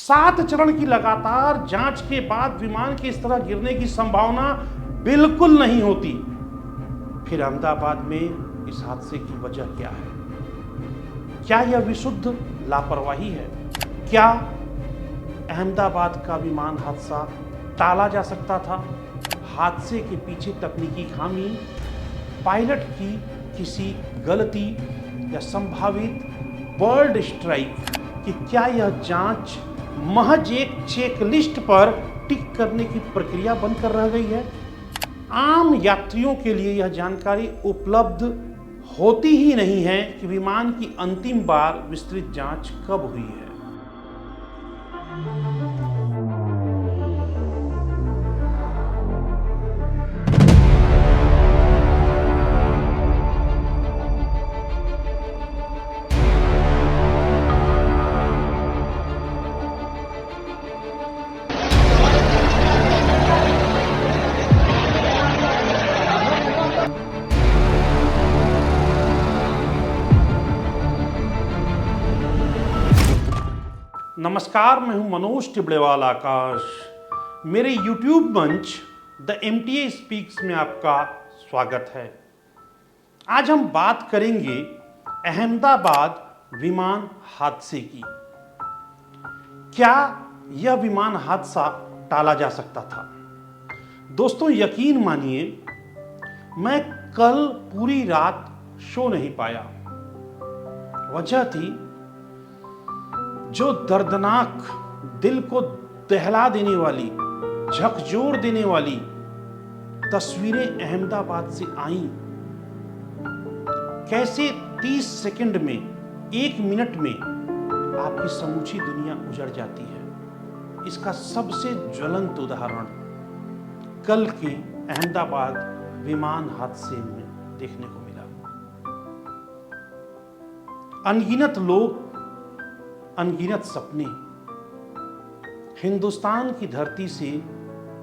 7 चरण की लगातार जांच के बाद विमान के इस तरह गिरने की संभावना बिल्कुल नहीं होती। फिर अहमदाबाद में इस हादसे की वजह क्या है? क्या यह विशुद्ध लापरवाही है? क्या अहमदाबाद का विमान हादसा टाला जा सकता था? हादसे के पीछे तकनीकी खामी, पायलट की किसी गलती या संभावित बर्ड स्ट्राइक कि क्या यह जांच महज एक चेकलिस्ट पर टिक करने की प्रक्रिया बनकर रह गई है? आम यात्रियों के लिए यह जानकारी उपलब्ध होती ही नहीं है कि विमान की अंतिम बार विस्तृत जांच कब हुई है। नमस्कार, मैं हूं मनोज टिबड़ेवाल आकाश। मेरे YouTube मंच द MTA स्पीक्स में आपका स्वागत है। आज हम बात करेंगे अहमदाबाद विमान हादसे की। क्या यह विमान हादसा टाला जा सकता था? दोस्तों, यकीन मानिए, मैं कल पूरी रात सो नहीं पाया। वजह थी जो दर्दनाक, दिल को दहला देने वाली, झकझोर देने वाली तस्वीरें अहमदाबाद से आईं। कैसे 30 सेकंड में, 1 मिनट में आपकी समूची दुनिया उजड़ जाती है। इसका सबसे ज्वलंत उदाहरण कल के अहमदाबाद विमान हादसे में देखने को मिला। अनगिनत लोग, अनगिनत सपने हिंदुस्तान की धरती से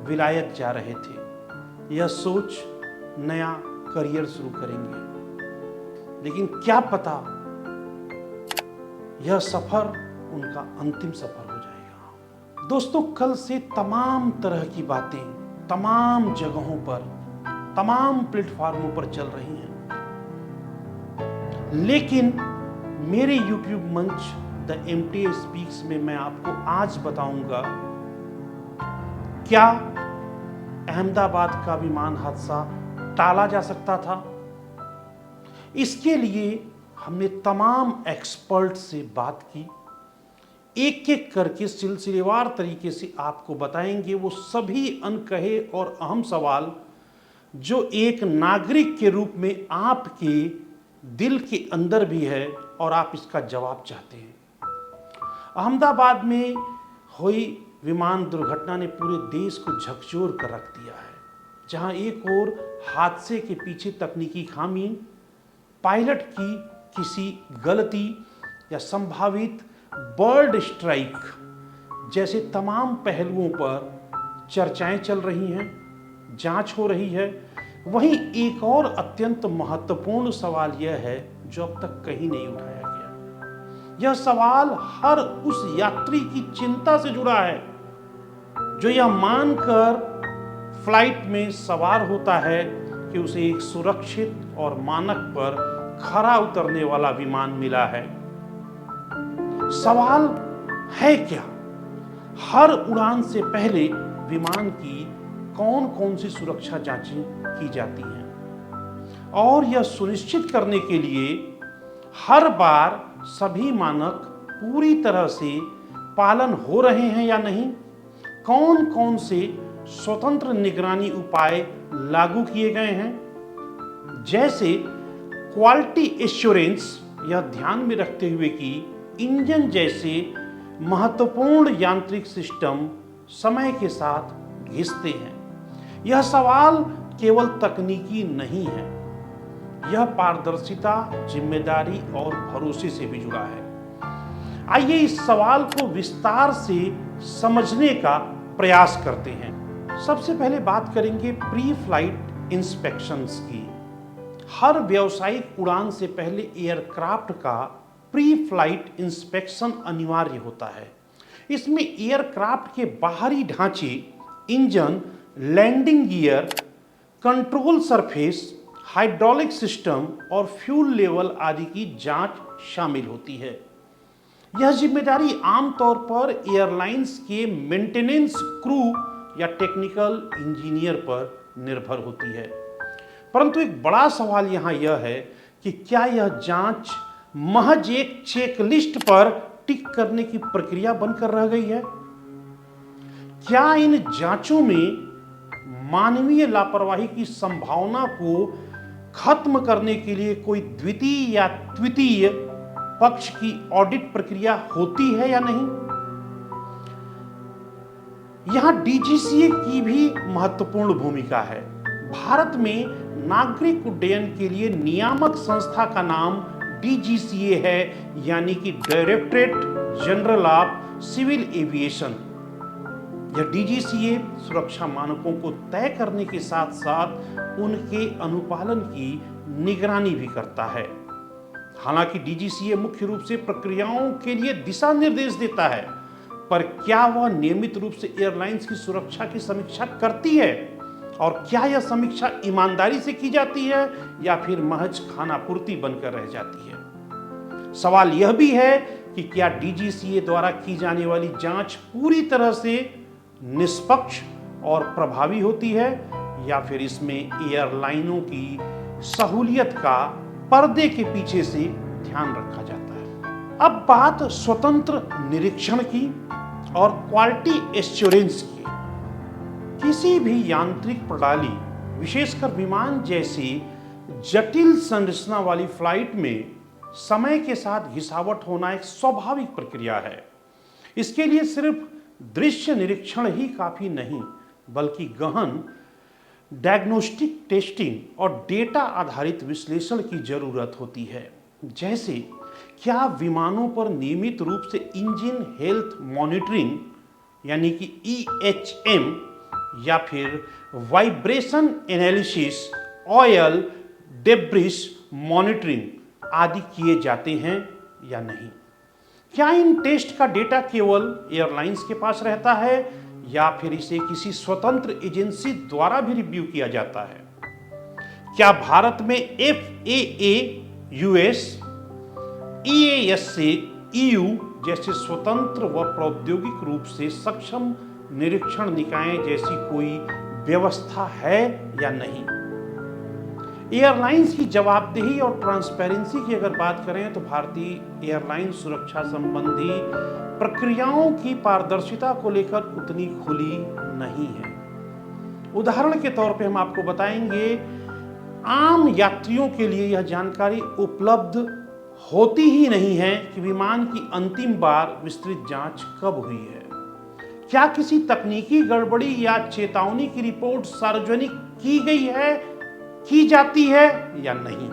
विलायत जा रहे थे। यह सोच नया करियर शुरू करेंगे, लेकिन क्या पता यह सफर उनका अंतिम सफर हो जाएगा। दोस्तों, कल से तमाम तरह की बातें तमाम जगहों पर, तमाम प्लेटफॉर्मों पर चल रही हैं, लेकिन मेरे YouTube मंच द MTA स्पीक्स में मैं आपको आज बताऊंगा, क्या अहमदाबाद का विमान हादसा टाला जा सकता था? इसके लिए हमने तमाम एक्सपर्ट से बात की। एक एक करके सिलसिलेवार तरीके से आपको बताएंगे वो सभी अनकहे और अहम सवाल जो एक नागरिक के रूप में आपके दिल के अंदर भी है और आप इसका जवाब चाहते हैं। अहमदाबाद में हुई विमान दुर्घटना ने पूरे देश को झकझोर कर रख दिया है। जहां एक ओर हादसे के पीछे तकनीकी खामी, पायलट की किसी गलती या संभावित बर्ड स्ट्राइक जैसे तमाम पहलुओं पर चर्चाएं चल रही हैं, जांच हो रही है। वहीं एक और अत्यंत महत्वपूर्ण सवाल यह है जो अब तक कहीं नहीं उठाया गया। यह सवाल हर उस यात्री की चिंता से जुड़ा है जो यह मानकर फ्लाइट में सवार होता है कि उसे एक सुरक्षित और मानक पर खरा उतरने वाला विमान मिला है। सवाल है क्या? हर उड़ान से पहले विमान की कौन कौन सी सुरक्षा जांचें की जाती हैं और यह सुनिश्चित करने के लिए हर बार सभी मानक पूरी तरह से पालन हो रहे हैं या नहीं? कौन कौन से स्वतंत्र निगरानी उपाय लागू किए गए हैं? जैसे क्वालिटी एश्योरेंस, यह ध्यान में रखते हुए कि इंजन जैसे महत्वपूर्ण यांत्रिक सिस्टम समय के साथ घिसते हैं। यह सवाल केवल तकनीकी नहीं है, यह पारदर्शिता, जिम्मेदारी और भरोसे से भी जुड़ा है। आइए इस सवाल को विस्तार से समझने का प्रयास करते हैं। सबसे पहले बात करेंगे प्री फ्लाइट इंस्पेक्शंस की। हर व्यावसायिक उड़ान से पहले एयरक्राफ्ट का प्री फ्लाइट इंस्पेक्शन अनिवार्य होता है। इसमें एयरक्राफ्ट के बाहरी ढांचे, engine, landing gear, control surface, hydraulic system और फ्यूल लेवल आदि की जांच शामिल होती है। यह जिम्मेदारी आमतौर पर एयरलाइंस के मेंटेनेंस क्रू या टेक्निकल इंजीनियर पर निर्भर होती है। परंतु एक बड़ा सवाल यहां यह है कि क्या यह जांच महज एक चेकलिस्ट पर टिक करने की प्रक्रिया बनकर रह गई है? क्या इन जांचों में मानवीय लापरवाही की संभावना को खत्म करने के लिए कोई द्वितीय या तृतीय पक्ष की ऑडिट प्रक्रिया होती है या नहीं? यहां डीजीसीए की भी महत्वपूर्ण भूमिका है। भारत में नागरिक उड्डयन के लिए नियामक संस्था का नाम डीजीसीए है, यानी कि directorate general of civil aviation. यह डीजीसीए सुरक्षा मानकों को तय करने के साथ साथ उनके अनुपालन की निगरानी भी करता है। हालांकि डीजीसीए मुख्य रूप से प्रक्रियाओं के लिए दिशा निर्देश देता है, पर क्या वह नियमित रूप से एयरलाइंस की सुरक्षा की समीक्षा करती है? और क्या यह समीक्षा ईमानदारी से की जाती है या फिर महज खानापूर्ति बनकर रह जाती है? सवाल यह भी है कि क्या डीजीसीए द्वारा की जाने वाली जांच पूरी तरह से निष्पक्ष और प्रभावी होती है या फिर इसमें एयरलाइनों की सहूलियत का पर्दे के पीछे से ध्यान रखा जाता है? अब बात स्वतंत्र निरीक्षण की और क्वालिटी एश्योरेंस की। किसी भी यांत्रिक प्रणाली, विशेषकर विमान जैसी जटिल संरचना वाली फ्लाइट में समय के साथ घिसावट होना एक स्वाभाविक प्रक्रिया है। इसके लिए सिर्फ दृश्य निरीक्षण ही काफी नहीं, बल्कि गहन डायग्नोस्टिक टेस्टिंग और डेटा आधारित विश्लेषण की जरूरत होती है। जैसे क्या विमानों पर नियमित रूप से इंजन हेल्थ मॉनिटरिंग यानी कि EHM या फिर vibration analysis, oil debris monitoring आदि किए जाते हैं या नहीं? क्या इन टेस्ट का डेटा केवल एयरलाइंस के पास रहता है या फिर इसे किसी स्वतंत्र एजेंसी द्वारा भी रिव्यू किया जाता है? क्या भारत में FAA US, EASA EU जैसे स्वतंत्र व प्रौद्योगिक रूप से सक्षम निरीक्षण निकाय जैसी कोई व्यवस्था है या नहीं? एयरलाइंस की जवाबदेही और ट्रांसपेरेंसी की अगर बात करें तो भारतीय एयरलाइन सुरक्षा संबंधी प्रक्रियाओं की पारदर्शिता को लेकर उतनी खुली नहीं है। उदाहरण के तौर पे हम आपको बताएंगे, आम यात्रियों के लिए यह जानकारी उपलब्ध होती ही नहीं है कि विमान की अंतिम बार विस्तृत जांच कब हुई है। क्या किसी तकनीकी गड़बड़ी या चेतावनी की रिपोर्ट सार्वजनिक की गई है, की जाती है या नहीं?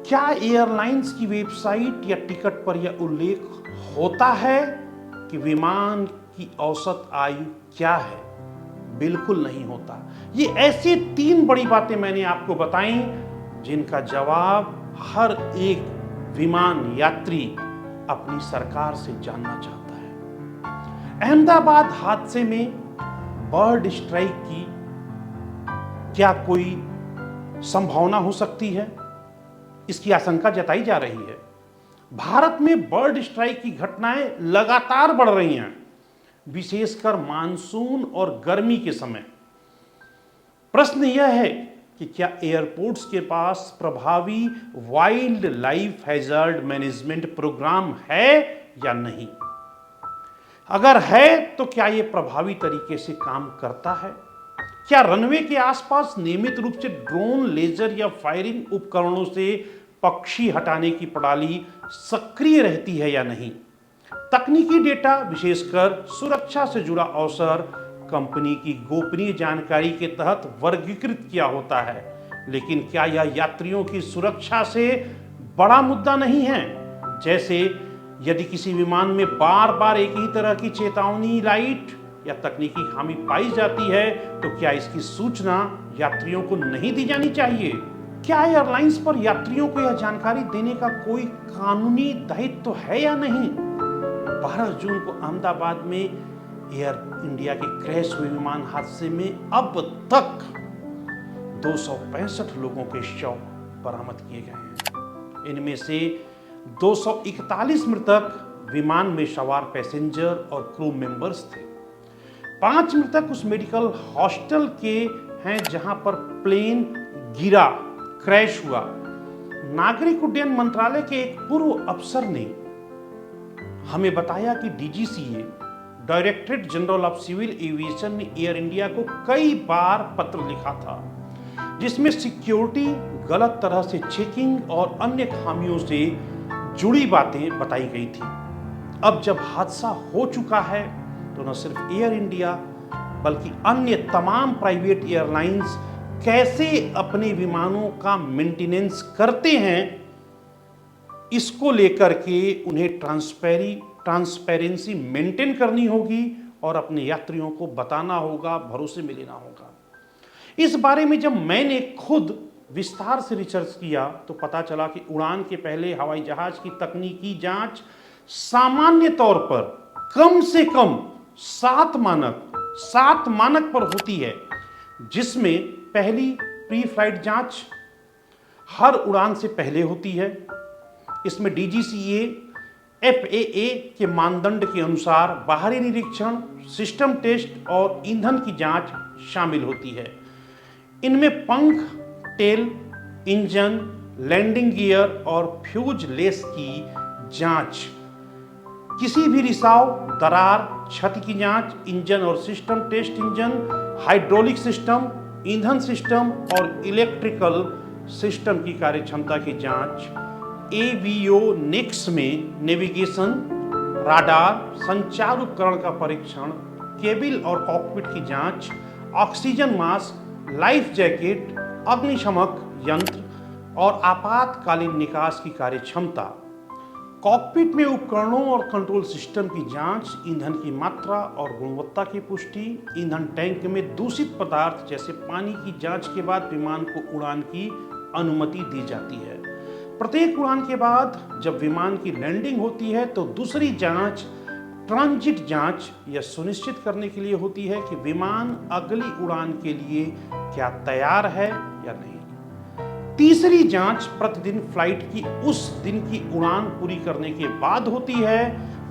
क्या एयरलाइंस की वेबसाइट या टिकट पर यह उल्लेख होता है कि विमान की औसत आयु क्या है? बिल्कुल नहीं होता। ये ऐसी 3 बड़ी बातें मैंने आपको बताई जिनका जवाब हर एक विमान यात्री अपनी सरकार से जानना चाहता है। अहमदाबाद हादसे में बर्ड स्ट्राइक की क्या कोई संभावना हो सकती है? इसकी आशंका जताई जा रही है। भारत में बर्ड स्ट्राइक की घटनाएं लगातार बढ़ रही हैं, विशेषकर मानसून और गर्मी के समय। प्रश्न यह है कि क्या एयरपोर्ट्स के पास प्रभावी wildlife hazard management programme है या नहीं? अगर है तो क्या यह प्रभावी तरीके से काम करता है? क्या रनवे के आसपास नियमित रूप से ड्रोन, लेजर या फायरिंग उपकरणों से पक्षी हटाने की प्रणाली सक्रिय रहती है या नहीं? तकनीकी डेटा, विशेषकर सुरक्षा से जुड़ा अवसर, कंपनी की गोपनीय जानकारी के तहत वर्गीकृत किया होता है, लेकिन क्या यह यात्रियों की सुरक्षा से बड़ा मुद्दा नहीं है? जैसे यदि किसी विमान में बार बार एक ही तरह की चेतावनी लाइट या तकनीकी खामी पाई जाती है तो क्या इसकी सूचना यात्रियों को नहीं दी जानी चाहिए? क्या एयरलाइंस पर यात्रियों को यह जानकारी देने का कोई कानूनी दायित्व है या नहीं? 12 जून को अहमदाबाद में एयर इंडिया के क्रैश हुए विमान हादसे में अब तक 265 लोगों के शव बरामद किए गए हैं। इनमें से 241 मृतक विमान में सवार पैसेंजर और क्रू मेंबर्स थे। 5 मृतक उस मेडिकल हॉस्टल के हैं जहां पर प्लेन गिरा, क्रैश हुआ। नागरिक उड्डयन मंत्रालय के एक पूर्व अफसर ने हमें बताया कि DGCA, directorate general of civil aviation ने एयर इंडिया को कई बार पत्र लिखा था, जिसमें सिक्योरिटी, गलत तरह से चेकिंग और अन्य खामियों से जुड़ी बातें बताई गई थी। अब जब हादसा हो चुका है तो न सिर्फ एयर इंडिया बल्कि अन्य तमाम प्राइवेट एयरलाइंस कैसे अपने विमानों का मेंटेनेंस करते हैं, इसको लेकर के उन्हें ट्रांसपेरेंसी मेंटेन करनी होगी और अपने यात्रियों को बताना होगा, भरोसे में लेना होगा। इस बारे में जब मैंने खुद विस्तार से रिसर्च किया तो पता चला कि उड़ान के पहले हवाई जहाज की तकनीकी जांच सामान्य तौर पर कम से कम 7 मानक पर होती है, जिसमें पहली प्री फ्लाइट जांच हर उड़ान से पहले होती है। इसमें डीजीसीए एफएए के मानदंड के अनुसार बाहरी निरीक्षण, सिस्टम टेस्ट और ईंधन की जांच शामिल होती है। इनमें पंख, टेल, इंजन, लैंडिंग गियर और फ्यूजलेस की जांच, किसी भी रिसाव, दरार, क्षति की जांच, इंजन और system test, engine, hydraulic system, ईंधन सिस्टम और इलेक्ट्रिकल सिस्टम की कार्यक्षमता की जांच, एवियोनिक्स में नेविगेशन, राडार, संचार उपकरण का परीक्षण, केबिल और कॉकपिट की जांच, ऑक्सीजन मास्क, लाइफ जैकेट, अग्निशमक यंत्र और आपातकालीन निकास की कार्यक्षमता, कॉकपिट में उपकरणों और कंट्रोल सिस्टम की जांच, ईंधन की मात्रा और गुणवत्ता की पुष्टि, ईंधन टैंक में दूषित पदार्थ जैसे पानी की जांच के बाद विमान को उड़ान की अनुमति दी जाती है। प्रत्येक उड़ान के बाद जब विमान की लैंडिंग होती है तो दूसरी जांच ट्रांजिट जांच यह सुनिश्चित करने के लिए होती है कि विमान अगली उड़ान के लिए क्या तैयार है या नहीं। तीसरी जांच प्रतिदिन फ्लाइट की उस दिन की उड़ान पूरी करने के बाद होती है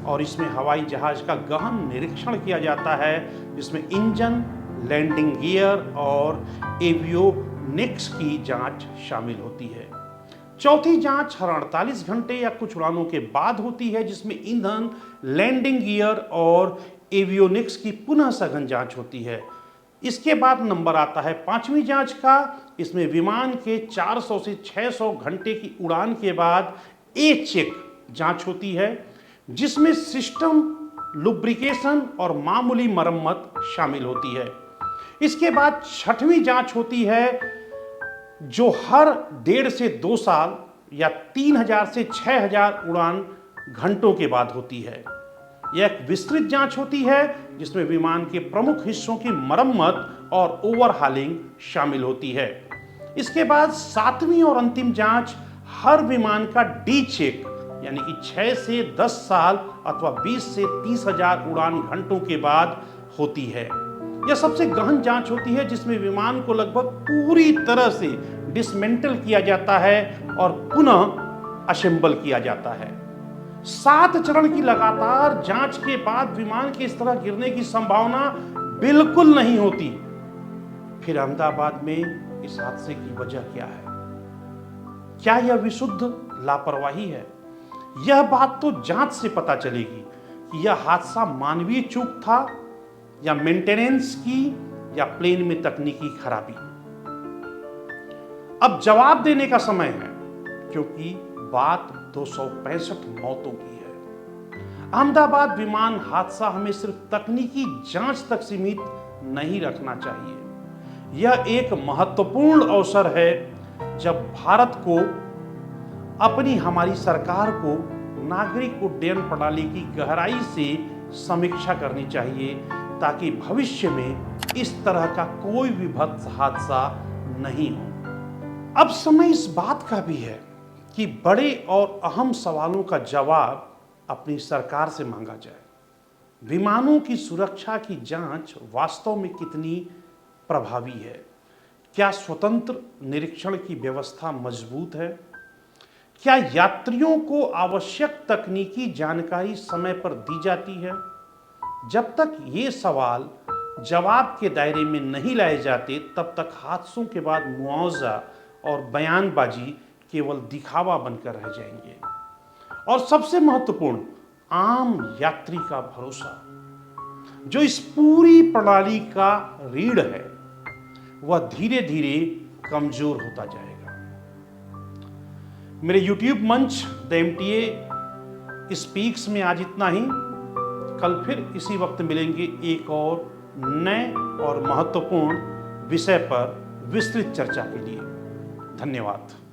और इसमें हवाई जहाज का गहन निरीक्षण किया जाता है, जिसमें इंजन, लैंडिंग गियर और एवियोनिक्स की जांच शामिल होती है। चौथी जांच हर 48 घंटे या कुछ उड़ानों के बाद होती है, जिसमें ईंधन, लैंडिंग गियर और एवियोनिक्स की पुनः सघन जांच होती है। इसके बाद नंबर आता है 5वीं जांच का। इसमें विमान के 400 से 600 घंटे की उड़ान के बाद ए चेक जांच होती है, जिसमें सिस्टम, लुब्रिकेशन और मामूली मरम्मत शामिल होती है। इसके बाद 6वीं जांच होती है, जो हर 1.5 से 2 साल या 3000 से 6000 उड़ान घंटों के बाद होती है। यह एक विस्तृत जांच होती है जिसमें विमान के प्रमुख हिस्सों की मरम्मत और ओवरहालिंग शामिल होती है। इसके बाद 7वीं और अंतिम जांच हर विमान का डी चेक यानी कि 6 से 10 साल अथवा 20 से 30,000 उड़ान घंटों के बाद होती है। यह सबसे गहन जांच होती है जिसमें विमान को लगभग पूरी तरह से डिसमेंटल किया जाता है और पुनः असेंबल किया जाता है। 7 चरण की लगातार जांच के बाद विमान के इस तरह गिरने की संभावना बिल्कुल नहीं होती। फिर अहमदाबाद में इस हादसे की वजह क्या है? क्या यह विशुद्ध लापरवाही है? यह बात तो जांच से पता चलेगी कि यह हादसा मानवीय चूक था या मेंटेनेंस की या प्लेन में तकनीकी खराबी। अब जवाब देने का समय है, क्योंकि बात 265 मौतों की है। अहमदाबाद विमान हादसा हमें सिर्फ तकनीकी जांच तक सीमित नहीं रखना चाहिए। यह एक महत्वपूर्ण अवसर है जब भारत को अपनी हमारी सरकार को नागरिक उड्डयन प्रणाली की गहराई से समीक्षा करनी चाहिए, ताकि भविष्य में इस तरह का कोई भी भीभत्स हादसा नहीं हो। अब समय इस बात का भी है कि बड़े और अहम सवालों का जवाब अपनी सरकार से मांगा जाए। विमानों की सुरक्षा की जांच वास्तव में कितनी प्रभावी है? क्या स्वतंत्र निरीक्षण की व्यवस्था मजबूत है? क्या यात्रियों को आवश्यक तकनीकी जानकारी समय पर दी जाती है? जब तक ये सवाल जवाब के दायरे में नहीं लाए जाते, तब तक हादसों के बाद मुआवजा और बयानबाजी केवल दिखावा बनकर रह जाएंगे। और सबसे महत्वपूर्ण, आम यात्री का भरोसा, जो इस पूरी प्रणाली का रीढ़ है, वह धीरे धीरे कमजोर होता जाएगा। मेरे YouTube मंच द MTA स्पीक्स में आज इतना ही। कल फिर इसी वक्त मिलेंगे एक और नए और महत्वपूर्ण विषय पर विस्तृत चर्चा के लिए। धन्यवाद।